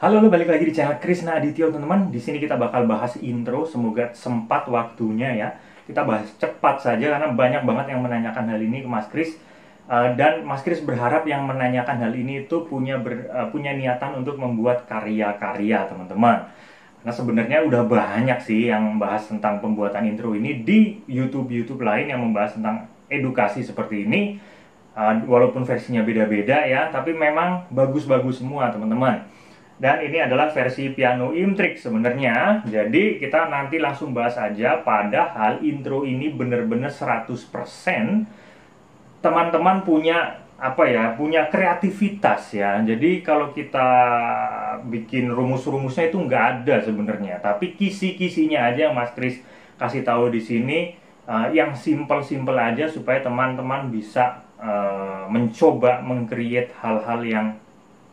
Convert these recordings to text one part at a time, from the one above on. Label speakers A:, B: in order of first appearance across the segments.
A: Halo, balik lagi di channel Krisna Adityo, teman-teman. Di sini kita bakal bahas intro, semoga sempat waktunya ya. Kita bahas cepat saja karena banyak banget yang menanyakan hal ini ke Mas Kris. Dan Mas Kris berharap yang menanyakan hal ini itu punya niatan untuk membuat karya-karya, teman-teman. Karena sebenarnya udah banyak sih yang membahas tentang pembuatan intro ini di YouTube lain yang membahas tentang edukasi seperti ini. Walaupun versinya beda-beda ya, tapi memang bagus-bagus semua, teman-teman. Dan ini adalah versi piano imtrik sebenarnya. Jadi kita nanti langsung bahas aja, padahal intro ini bener-bener 100% teman-teman punya punya kreativitas ya. Jadi kalau kita bikin rumus-rumusnya itu nggak ada sebenarnya, tapi kisi-kisinya aja yang Mas Kris kasih tahu di sini, yang simple-simple aja supaya teman-teman bisa mencoba meng-create hal-hal yang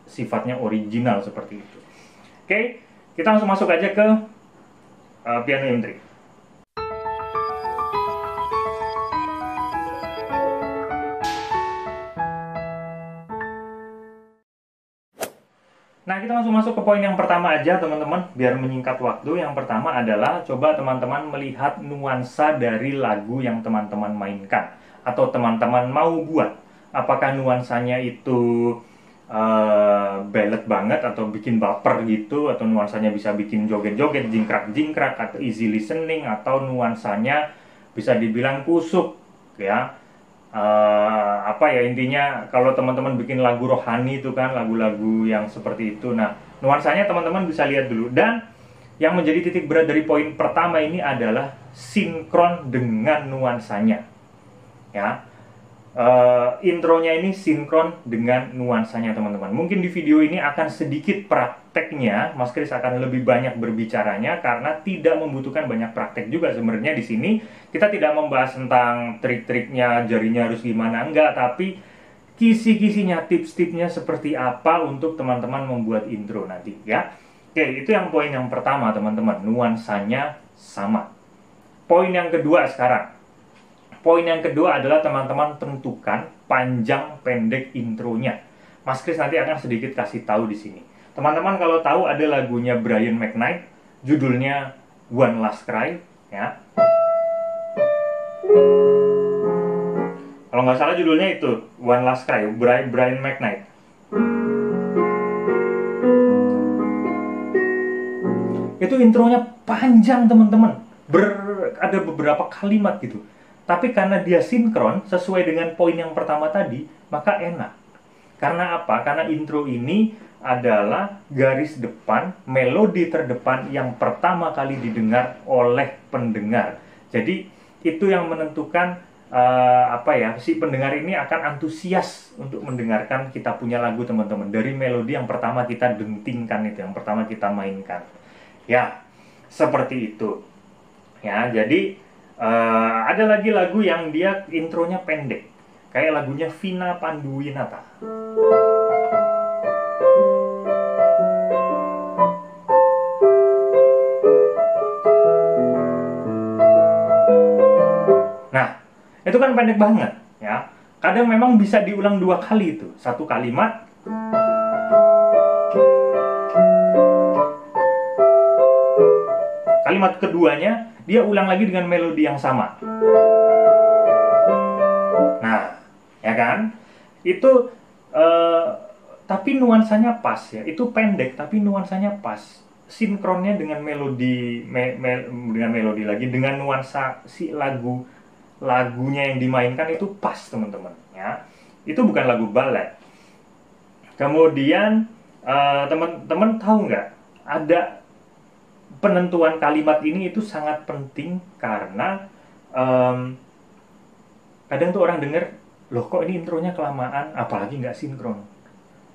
A: sifatnya original seperti itu. Oke, kita langsung masuk aja ke piano M3. Nah, kita langsung masuk ke poin yang pertama aja, teman-teman, biar menyingkat waktu. Yang pertama adalah coba teman-teman melihat nuansa dari lagu yang teman-teman mainkan atau teman-teman mau buat. Apakah nuansanya itu ballad banget atau bikin baper gitu, atau nuansanya bisa bikin joget-joget, jingkrak-jingkrak, atau easy listening, atau nuansanya bisa dibilang kusuk ya. Intinya kalau teman-teman bikin lagu rohani itu kan lagu-lagu yang seperti itu. Nah, nuansanya teman-teman bisa lihat dulu. Dan yang menjadi titik berat dari poin pertama ini adalah sinkron dengan nuansanya ya. Intronya ini sinkron dengan nuansanya, teman-teman. Mungkin di video ini akan sedikit prakteknya, Mas Kris akan lebih banyak berbicaranya karena tidak membutuhkan banyak praktek juga sebenarnya. Di sini kita tidak membahas tentang trik-triknya, jarinya harus gimana, enggak, tapi kisi-kisinya, tips-tipsnya seperti apa untuk teman-teman membuat intro nanti ya. Oke, itu yang poin yang pertama, teman-teman, nuansanya sama. Poin yang kedua sekarang. Poin yang kedua adalah teman-teman tentukan panjang pendek intronya. Mas Kris nanti akan sedikit kasih tahu di sini. Teman-teman kalau tahu ada lagunya Brian McKnight, judulnya One Last Cry, ya. Kalau nggak salah judulnya itu One Last Cry, Brian McKnight. Itu intronya panjang, teman-teman. Ada beberapa kalimat gitu. Tapi karena dia sinkron sesuai dengan poin yang pertama tadi, maka enak. Karena apa? Karena intro ini adalah garis depan, melodi terdepan yang pertama kali didengar oleh pendengar. Jadi itu yang menentukan si pendengar ini akan antusias untuk mendengarkan kita punya lagu, teman-teman. Dari melodi yang pertama kita dentingkan itu, yang pertama kita mainkan. Ya, seperti itu. Ya, jadi ada lagi lagu yang dia intronya pendek, kayak lagunya Vina Panduwinata. Nah, itu kan pendek banget ya. Kadang memang bisa diulang 2 kali itu. Satu kalimat, kalimat keduanya dia ulang lagi dengan melodi yang sama. Nah, ya kan? Itu tapi nuansanya pas ya. Itu pendek tapi nuansanya pas. Sinkronnya dengan melodi dengan melodi lagi, dengan nuansa si lagunya yang dimainkan itu pas, teman-teman ya. Itu bukan lagu ballad. Kemudian teman-teman tahu nggak, ada penentuan kalimat ini itu sangat penting karena kadang tuh orang denger, loh kok ini intronya kelamaan, apalagi nggak sinkron.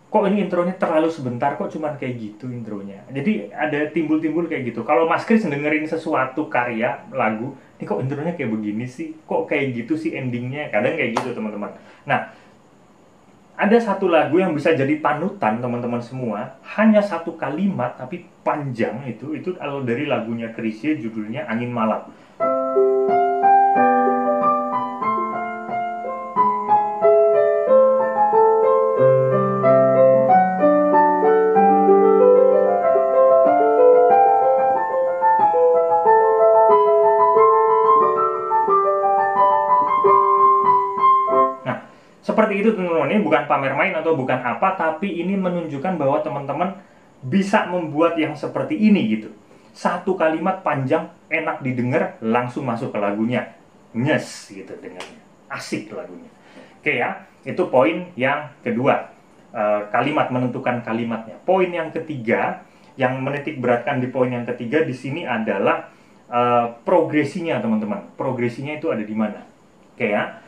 A: Kok ini intronya terlalu sebentar, kok cuman kayak gitu intronya. Jadi ada timbul-timbul kayak gitu. Kalau Mas Kris dengerin sesuatu karya, lagu, ini kok intronya kayak begini sih, kok kayak gitu sih endingnya, kadang kayak gitu, teman-teman. Nah, ada satu lagu yang bisa jadi panutan teman-teman semua, hanya satu kalimat tapi panjang. Itu kalau dari lagunya Chrisye, judulnya Angin Malam. Seperti itu teman-teman, ini bukan pamer main atau bukan apa, tapi ini menunjukkan bahwa teman-teman bisa membuat yang seperti ini gitu. Satu kalimat panjang, enak didengar, langsung masuk ke lagunya. Nyes gitu dengarnya. Asik lagunya. Oke ya, itu poin yang kedua. Kalimat, menentukan kalimatnya. Poin yang ketiga, yang menitik beratkan di poin yang ketiga di sini adalah progresinya teman-teman. Progresinya itu ada di mana? Oke ya.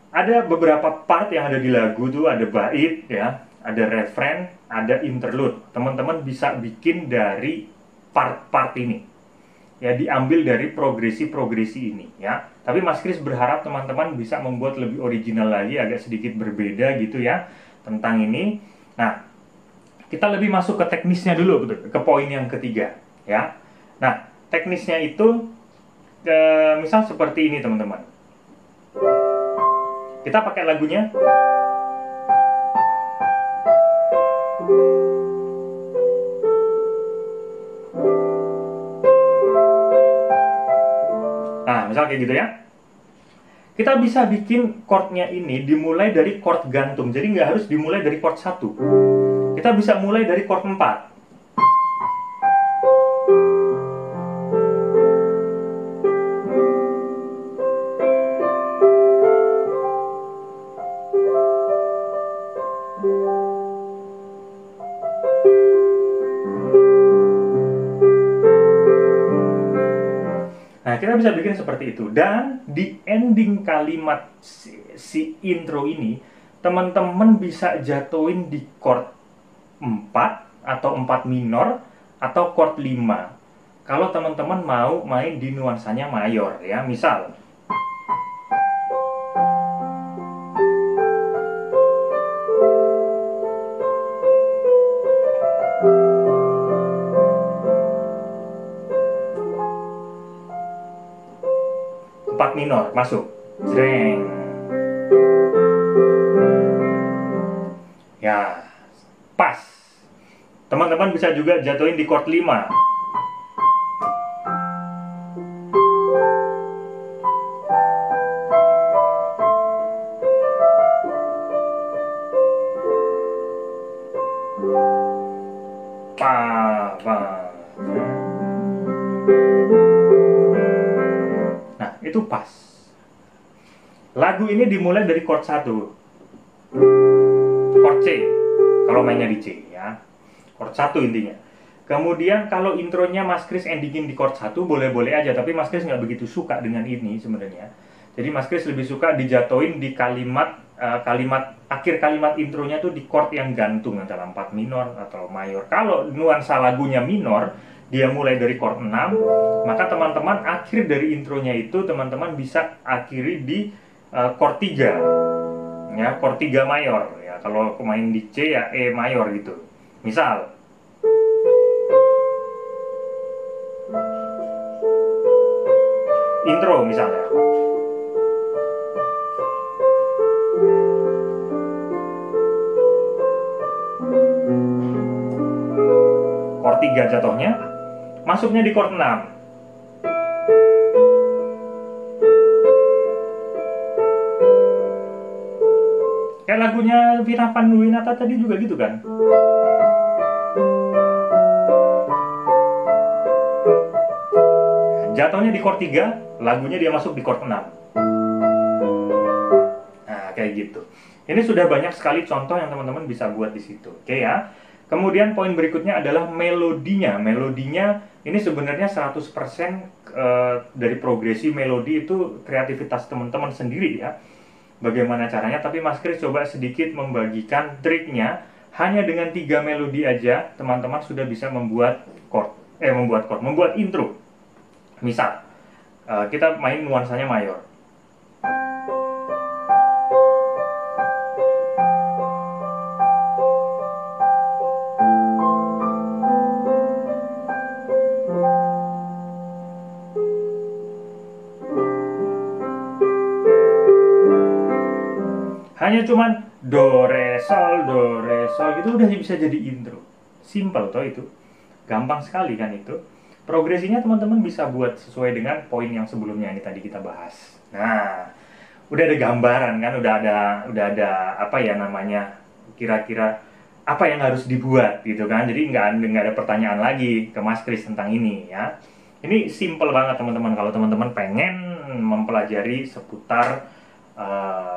A: Ada beberapa part yang ada di lagu tuh, ada bait ya, ada refrain, ada interlude. Teman-teman bisa bikin dari part-part ini. Ya, diambil dari progresi-progresi ini ya. Tapi Mas Kris berharap teman-teman bisa membuat lebih original lagi, agak sedikit berbeda gitu ya tentang ini. Nah, kita lebih masuk ke teknisnya dulu, betul, ke poin yang ketiga ya. Nah, teknisnya itu misal seperti ini teman-teman. Kita pakai lagunya. Nah, misal kayak gitu ya. Kita bisa bikin chordnya ini dimulai dari chord gantung. Jadi nggak harus dimulai dari chord 1. Kita bisa mulai dari chord 4. Nah, kita bisa bikin seperti itu. Dan di ending kalimat si intro ini, teman-teman bisa jatuhin di chord 4 atau 4 minor atau chord 5. Kalau teman-teman mau main di nuansanya mayor ya, misal minor masuk, jreng ya, pas. Teman-teman bisa juga jatuhin di chord 5. Itu pas. Lagu ini dimulai dari chord 1, chord C kalau mainnya di C ya, chord 1 intinya. Kemudian kalau intronya Mas Kris endingin di chord 1 boleh-boleh aja, tapi Mas Kris nggak begitu suka dengan ini sebenarnya. Jadi Mas Kris lebih suka dijatuhin di kalimat akhir kalimat intronya tuh di chord yang gantung antara 4 minor atau mayor. Kalau nuansa lagunya minor, dia mulai dari chord 6, maka teman-teman akhir dari intronya itu teman-teman bisa akhiri di chord 3 ya, chord 3 mayor ya. Kalau main di C ya E mayor gitu. Misal intro misalnya. Chord 3 jatuhnya, masuknya di chord 6. Kayak lagunya Vina Panduwinata tadi juga gitu kan. Jatuhnya di chord 3, lagunya dia masuk di chord 6. Nah, kayak gitu. Ini sudah banyak sekali contoh yang teman-teman bisa buat di situ. Oke ya. Kemudian poin berikutnya adalah melodinya. Melodinya ini sebenarnya 100% dari progresi melodi itu kreativitas teman-teman sendiri ya. Bagaimana caranya, tapi Mas Kris coba sedikit membagikan triknya. Hanya dengan 3 melodi aja teman-teman sudah bisa membuat membuat intro. Misal kita main nuansanya mayor. Hanya cuman do re sol gitu udah bisa jadi intro. Simple toh itu. Gampang sekali kan itu. Progresinya teman-teman bisa buat sesuai dengan poin yang sebelumnya ini tadi kita bahas. Nah, udah ada gambaran kan, udah ada apa ya namanya, kira-kira apa yang harus dibuat gitu kan. Jadi nggak ada pertanyaan lagi ke Mas Kris tentang ini ya. Ini simple banget teman-teman, kalau teman-teman pengen mempelajari seputar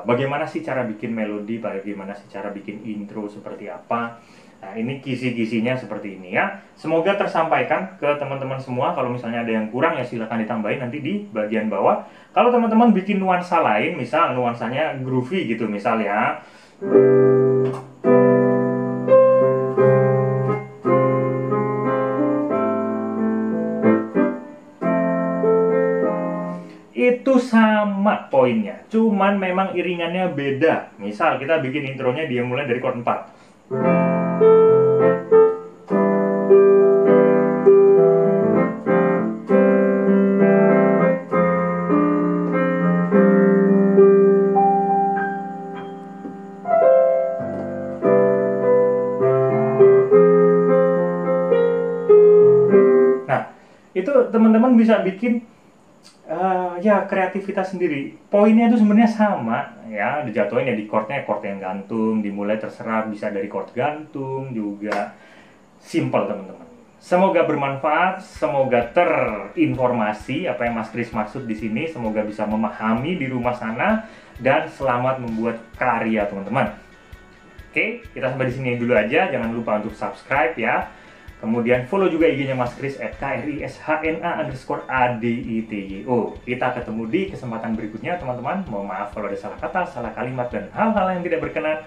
A: bagaimana sih cara bikin melodi, bagaimana sih cara bikin intro seperti apa. Nah, ini kisi-kisinya seperti ini ya. Semoga tersampaikan ke teman-teman semua. Kalau misalnya ada yang kurang ya silahkan ditambahin nanti di bagian bawah. Kalau teman-teman bikin nuansa lain, misal nuansanya groovy gitu misal ya. Itu sama poinnya, cuman memang iringannya beda. Misal kita bikin intronya dia mulai dari chord 4. Nah, itu teman-teman bisa bikin ya kreativitas sendiri. Poinnya itu sebenarnya sama ya, dijatuhin ya di chordnya, chord yang gantung, dimulai terserah bisa dari chord gantung juga. Simple teman-teman. Semoga bermanfaat, semoga terinformasi apa yang Mas Kris maksud di sini, semoga bisa memahami di rumah sana dan selamat membuat karya teman-teman. Oke, kita sampai di sini dulu aja. Jangan lupa untuk subscribe ya. Kemudian follow juga IG-nya Mas Kris @krishna_adityo. Kita ketemu di kesempatan berikutnya teman-teman. Mohon maaf kalau ada salah kata, salah kalimat, dan hal-hal yang tidak berkenan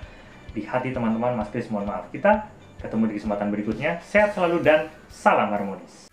A: di hati teman-teman. Mas Kris mohon maaf. Kita ketemu di kesempatan berikutnya. Sehat selalu dan salam harmonis.